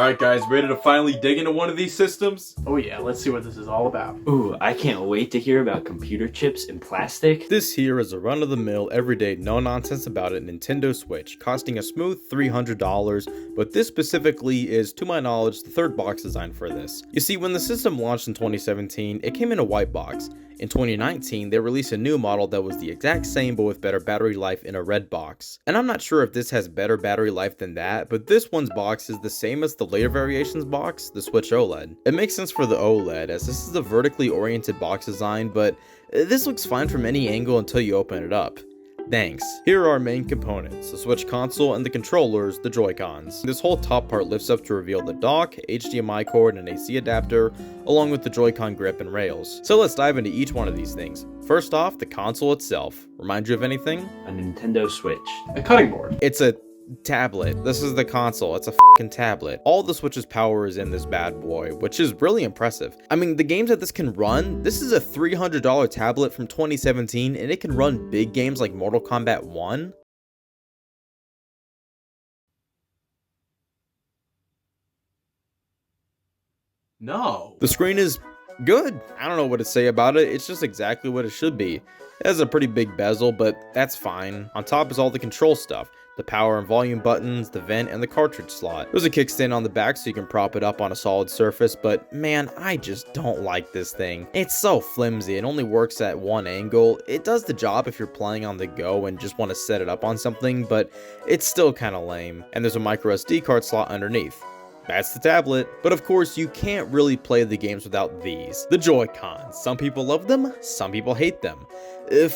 Alright guys, ready to finally dig into one of these systems? Oh yeah, let's see what this is all about. Ooh, I can't wait to hear about computer chips and plastic. This here is a run-of-the-mill, everyday, no-nonsense about it Nintendo Switch, costing a smooth $300, but this specifically is, to my knowledge, the third box design for this. You see, when the system launched in 2017, it came in a white box. In 2019, they released a new model that was the exact same but with better battery life in a red box. And I'm not sure if this has better battery life than that, but this one's box is the same as the later variations box, the Switch OLED. It makes sense for the OLED, as this is a vertically oriented box design, but this looks fine from any angle until you open it up. Thanks. Here are our main components, the Switch console and the controllers, the Joy-Cons. This whole top part lifts up to reveal the dock, HDMI cord, and AC adapter, along with the Joy-Con grip and rails. So let's dive into each one of these things. First off, the console itself. Remind you of anything? A Nintendo Switch. A cutting board. It's a tablet. This is the console. It's a fucking tablet. All the Switch's power is in this bad boy, which is really impressive. I mean, the games that this can run, this is a $300 tablet from 2017, and it can run big games like Mortal Kombat 1. No. The screen is good. I don't know what to say about it. It's just exactly what it should be. It has a pretty big bezel, but that's fine. On top is all the control stuff. The power and volume buttons, the vent, and the cartridge slot. There's a kickstand on the back so you can prop it up on a solid surface, but man, I just don't like this thing. It's so flimsy, it only works at one angle. It does the job if you're playing on the go and just want to set it up on something, but it's still kinda lame. And there's a micro SD card slot underneath. That's the tablet. But of course, you can't really play the games without these. The Joy-Cons. Some people love them, some people hate them.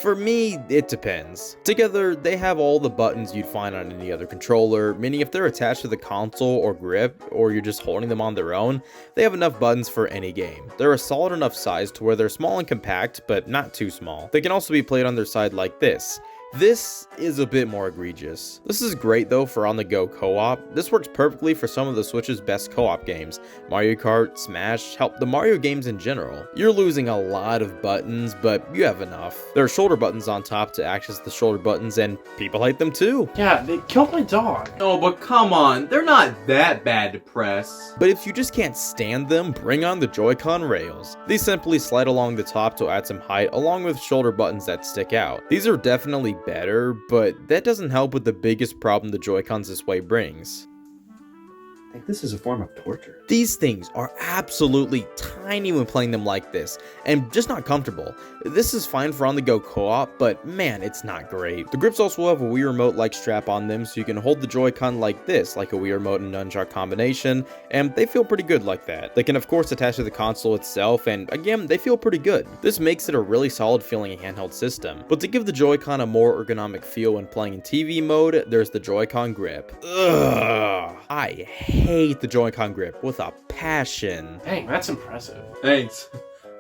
For me, it depends. Together, they have all the buttons you'd find on any other controller, meaning if they're attached to the console or grip, or you're just holding them on their own, they have enough buttons for any game. They're a solid enough size to where they're small and compact, but not too small. They can also be played on their side like this. This is a bit more egregious. This is great though for on-the-go co-op. This works perfectly for some of the Switch's best co-op games. Mario Kart, Smash, help the Mario games in general. You're losing a lot of buttons, but you have enough. There are shoulder buttons on top to act as the shoulder buttons, and people hate them too. Yeah, they killed my dog. No, but come on, they're not that bad to press. But if you just can't stand them, bring on the Joy-Con rails. These simply slide along the top to add some height, along with shoulder buttons that stick out. These are definitely better, but that doesn't help with the biggest problem the Joy-Cons this way brings. I think this is a form of torture. These things are absolutely tiny when playing them like this, and just not comfortable. This is fine for on-the-go co-op, but man, it's not great. The grips also have a Wii Remote-like strap on them, so you can hold the Joy-Con like this, like a Wii Remote and nunchuck combination, and they feel pretty good like that. They can of course attach to the console itself, and again, they feel pretty good. This makes it a really solid feeling handheld system. But to give the Joy-Con a more ergonomic feel when playing in TV mode, there's the Joy-Con grip. Ugh, I hate the Joy-Con grip with a passion. Dang, that's impressive. Thanks.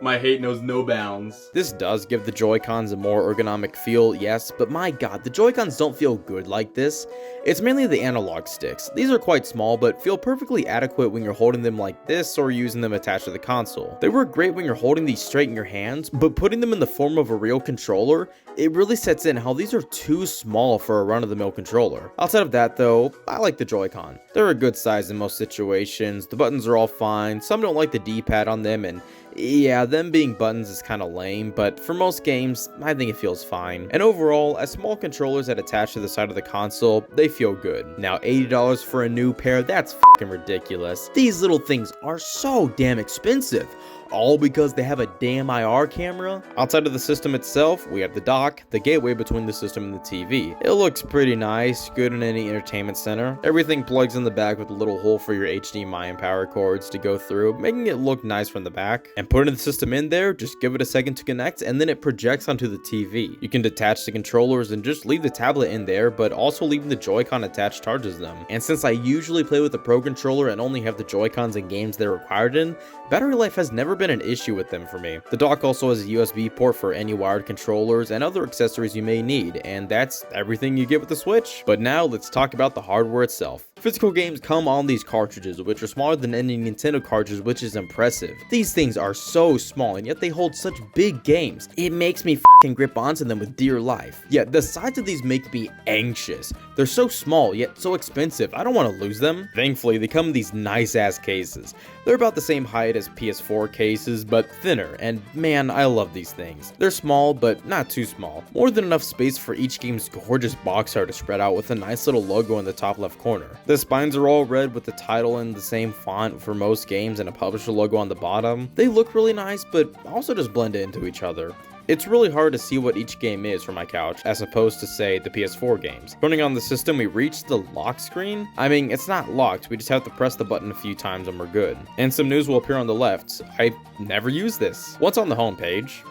My hate knows no bounds. This does give the Joy-Cons a more ergonomic feel, yes, but my god, the Joy-Cons don't feel good like this. It's mainly the analog sticks. These are quite small, but feel perfectly adequate when you're holding them like this or using them attached to the console. They work great when you're holding these straight in your hands, but putting them in the form of a real controller, it really sets in how these are too small for a run-of-the-mill controller. Outside of that though, I like the Joy-Con. They're a good size in most situations, the buttons are all fine, some don't like the D-pad on them, and yeah, them being buttons is kinda lame, but for most games, I think it feels fine. And overall, as small controllers that attach to the side of the console, they feel good. Now, $80 for a new pair, that's fucking ridiculous. These little things are so damn expensive. All because they have a damn IR camera? Outside of the system itself, we have the dock, the gateway between the system and the TV. It looks pretty nice, good in any entertainment center. Everything plugs in the back with a little hole for your HDMI and power cords to go through, making it look nice from the back. And putting the system in there, just give it a second to connect, and then it projects onto the TV. You can detach the controllers and just leave the tablet in there, but also leaving the Joy-Con attached charges them. And since I usually play with the Pro Controller and only have the Joy-Cons in games they're required in, battery life has never been an issue with them for me. The dock also has a USB port for any wired controllers and other accessories you may need, and that's everything you get with the Switch. But now let's talk about the hardware itself. Physical games come on these cartridges, which are smaller than any Nintendo cartridge, which is impressive. These things are so small, and yet they hold such big games. It makes me f***ing grip onto them with dear life. Yet the sides of these make me anxious. They're so small, yet so expensive, I don't want to lose them. Thankfully, they come in these nice-ass cases. They're about the same height as PS4 cases, but thinner, and man, I love these things. They're small, but not too small. More than enough space for each game's gorgeous box art to spread out with a nice little logo in the top left corner. The spines are all red with the title in the same font for most games and a publisher logo on the bottom. They look really nice, but also just blend into each other. It's really hard to see what each game is from my couch, as opposed to, say, the PS4 games. Turning on the system, we reach the lock screen. I mean, it's not locked, we just have to press the button a few times and we're good. And some news will appear on the left. I never use this. What's on the home page?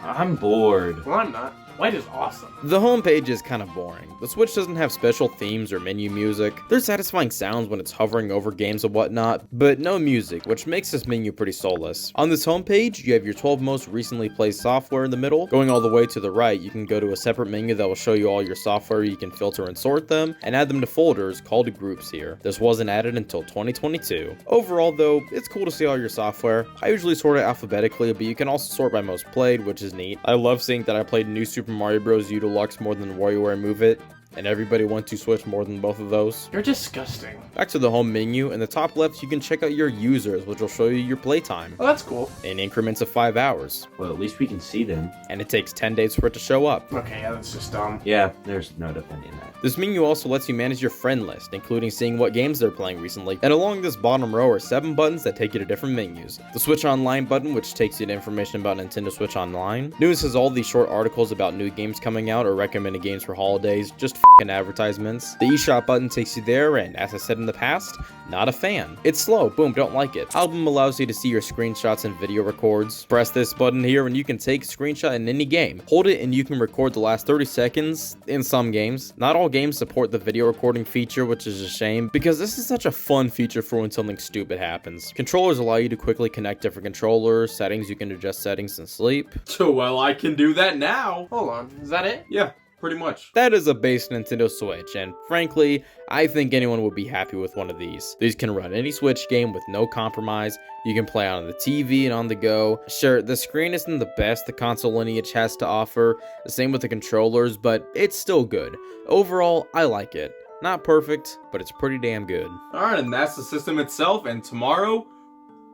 I'm bored. Well, I'm not. White is awesome. The home page is kind of boring. The Switch doesn't have special themes or menu music. There's satisfying sounds when it's hovering over games and whatnot, but no music, which makes this menu pretty soulless. On this home page, you have your 12 most recently played software in the middle. Going all the way to the right, you can go to a separate menu that will show you all your software. You can filter and sort them, and add them to folders called groups here. This wasn't added until 2022. Overall though, it's cool to see all your software. I usually sort it alphabetically, but you can also sort by most played, which is neat. I love seeing that I played New Super Mario Bros. U Deluxe more than WarioWare Move It, and everybody want to switch more than both of those. You're disgusting. Back to the home menu, in the top left you can check out your users, which will show you your playtime Well, that's cool. in increments of 5 hours, Well, at least we can see them. and it takes 10 days for it to show up. Okay, yeah, that's just dumb. Yeah, there's no defending that. This menu also lets you manage your friend list, including seeing what games they're playing recently, and along this bottom row are 7 buttons that take you to different menus. The Switch Online button, which takes you to information about Nintendo Switch Online. News has all these short articles about new games coming out or recommended games for holidays, just f***ing advertisements. The eShop button takes you there, and as I said in the past, not a fan. It's slow, boom, don't like it. Album allows you to see your screenshots and video records. Press this button here and you can take a screenshot in any game. Hold it and you can record the last 30 seconds in some games. Not all games support the video recording feature, which is a shame, because this is such a fun feature for when something stupid happens. Controllers allow you to quickly connect different controllers. Settings, you can adjust settings and sleep. Well, I can do that now. Hold on, is that it? Yeah, pretty much. That is a base Nintendo Switch, and frankly, I think anyone would be happy with one of these. These can run any Switch game with no compromise. You can play on the TV and on the go. Sure, the screen isn't the best the console lineage has to offer, the same with the controllers, but it's still good. Overall, I like it. Not perfect, but it's pretty damn good. Alright, and that's the system itself, and tomorrow,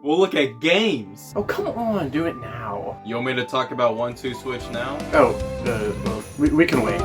we'll look at games. Oh, come on, do it now. You want me to talk about 1-2 Switch now? Oh, well, we can wait.